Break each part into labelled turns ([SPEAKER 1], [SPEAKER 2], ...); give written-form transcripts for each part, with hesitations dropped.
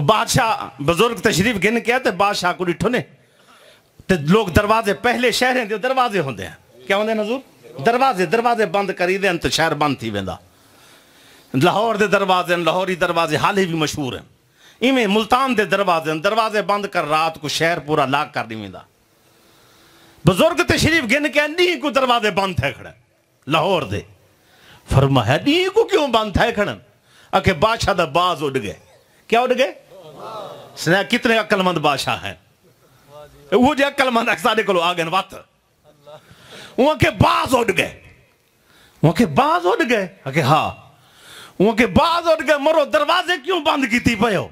[SPEAKER 1] بادشاہ بزرگ تشریف گن کیا تے بادشاہ کو ڈٹھو نے تے لوگ دروازے پہلے شہریں دے دروازے ہوندے ہیں کیا ہوندے ہیں حضور دروازے بند کری دیں تو شہر بند تھی ویندا لاہور دے دروازے لاہوری دروازے حال ہی بھی مشہور ہیں ایویں ملتان دے دروازے بند کر رات کو شہر پورا لاک کر نہیں ویندا بزرگ تشریف گن کے نہیں کو دروازے بند تھے کھڑے لاہور دے فرمایا نہیں کو کیوں بند تھے کھڑے کہ بادشاہ دا باز اڑ گئے کیا اڑ گئے سنا کتنے عقل مند بادشاہ ہیں وہ جو عقل مند اکسانے کو لو آگئے وقت وہاں کے باز اڑ گئے کہ ہاں وہاں کے باز اڑ گئے مرو دروازے کیوں بند کی تھی پہ ہو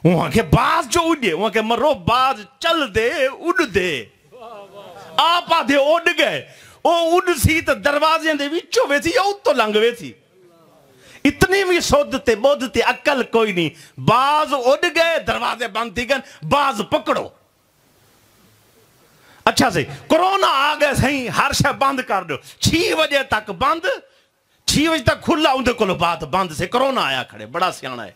[SPEAKER 1] وہاں کے باز جو اڑ گئے وہاں کے مرو باز چل دے اڑ دے آپ آدھے اڑ گئے او اڑ سی تو دروازے دے وچوں وے سی یا اتو لنگ وے سی اتنی بھی سودتے بودتے عقل کوئی نہیں باز اڑ گئے دروازے بند تھی گئے باز پکڑو اچھا سے کرونا آگئے سہیں ہر شے بند کر دو 6 بجے تک بند 6 بجے تک کھلا اندھے کو لو بات بند سے کرونا آیا کھڑے بڑا سیانا ہے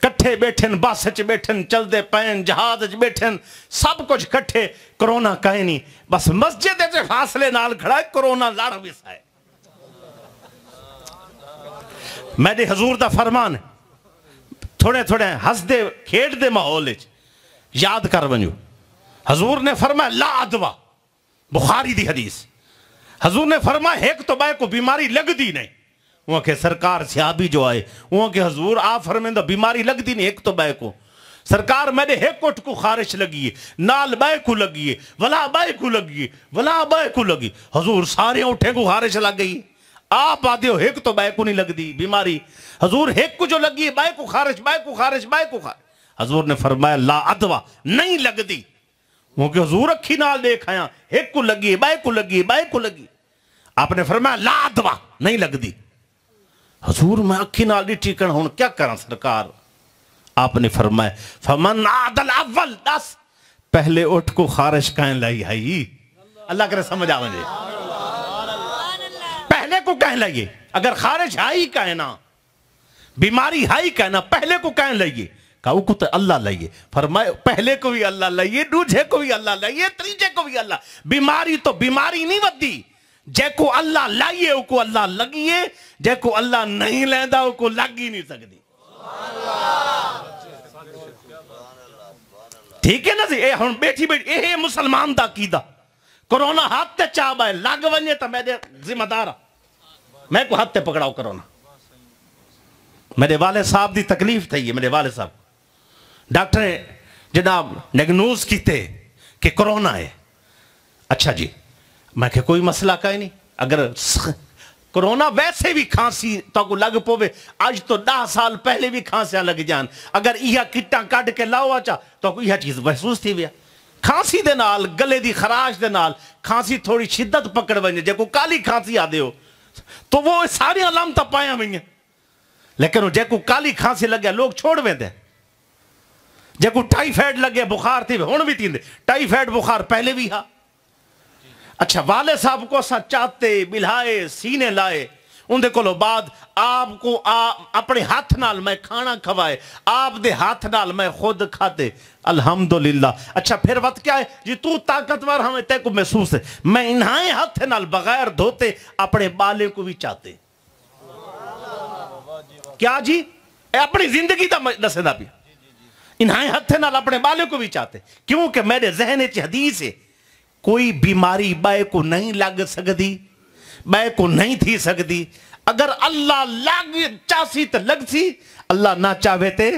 [SPEAKER 1] کٹھے بیٹھن بس چ بیٹھن چل دے پین جہاز چ بیٹھن سب کچھ کٹھے کرونا کہیں نہیں بس مسجد سے فاصلے نال کھڑا ہے کرونا لڑ ویسا ہے میرے حضور دا فرمان تھوڑے ہس دے کھیڑ دے ماحول یاد کر ونجو حضور نے فرمایا لا ادوا بخاری دی حدیث حضور نے فرمایا ایک تو بائے کو بیماری لگ دی نہیں وہاں کے سرکار صحابی جو آئے وہاں کے حضور آپ فرمائیں بیماری لگ دی نہیں ایک تو بائے کو سرکار میں نے ایک کوٹ کو خارش لگی ہے نال بائے کو لگی ہے ولا بائے کو لگی ہے ولا بائے کو لگی حضور سارے اٹھے کو خارش لگ گئی آپ آدھے ہو ایک تو بائے کو نہیں لگ دی بیماری حضور ایک کو جو لگی ہے بائے کو خارش بائے کو خارش بائے کو خارش حضور نے فرمایا لا ادوا نہیں لگ دی وہ کہ حضور اکھی نال دیکھایا ایک کو لگی ہے بائے کو لگی ہے بائے کو لگی آپ نے فرمایا لا ادوا نہیں لگ دی حضور میں اکھی نال دی ٹھیکن ہوں کیا کریں سرکار آپ نے فرمایا فمن عادل اول دس پہلے اٹھ کو خارش کہیں لائی ہے اللہ کرے سمجھ آویں جے پہلے کو کہیں لائیے اگر خارش ہائی کہنا بیماری ہائی کہنا پہلے کو کہیں لائیے کہا کو تو اللہ لائیے فرمائے پہلے کو بھی اللہ لائیے دوجھے کو بھی اللہ لائیے تریجے کو بھی اللہ بیماری تو بیماری نہیں ودی جے کو اللہ لائیے او کو اللہ لگیے جے کو اللہ نہیں لیندہ او کو لگ ہی نہیں سکتی ٹھیک ہے نا سی اے ہن بیٹھی اے مسلمان دا کیدہ کرونا ہاتھ تے چاہ بائے لگ ونجے تا میں دے ذمہ دارا میں کو ہاتھ تے پکڑاؤ کرونا میرے والد صاحب دی تکلیف تھی ہے میرے والد صاحب ڈاکٹر نے جناب ڈائگنوز کیتے کہ کرونا ہے اچھا جی میں کہ کوئی مسئلہ کہیں نہیں اگر کرونا ویسے بھی کھانسی تو کو لگ پوے آج تو 10 سال پہلے بھی کھانسیاں لگ جان اگر یہ کٹاں کٹ کے لاؤ آچا تو یہ چیز محسوس تھی بھی کھانسی دے نال گلے دی خراش دے نال کھانسی تھوڑی شدت پکڑ ونجے جے کو کالی کھانسی آدے ہو تو وہ ساری علامتاں پایا ہوئی ہیں لیکن جے کو کالی کھانسی لگیا لوگ چھوڑ ویندے جے کو ٹائیفائیڈ لگے بخار تھی ہون بھی تین دے ٹائیفائیڈ بخار پہلے بھی ہاں اچھا والد صاحب کو سا چاہتے بلھائے سینے لائے ان دے کولو بعد آپ کو اپنے ہاتھ نال میں کھانا کھوائے آپ دے ہاتھ نال میں خود کھاتے الحمدللہ اچھا پھر وقت کیا ہے جی تو طاقتور ہمیں تے کو محسوس ہے میں انہائیں ہاتھ نال بغیر دھوتے اپنے بالے کو بھی چاہتے کیا جی اپنی زندگی دا دسے دا بھی انہائیں ہاتھ نال اپنے بالے کو بھی چاہتے کیونکہ میرے ذہن چ حدیث ہے کوئی بیماری بائے کو نہیں لگ سکتی بائے کو نہیں تھی سکتی اگر اللہ لگ چاسی تو لگ سی اللہ نہ چاہے تے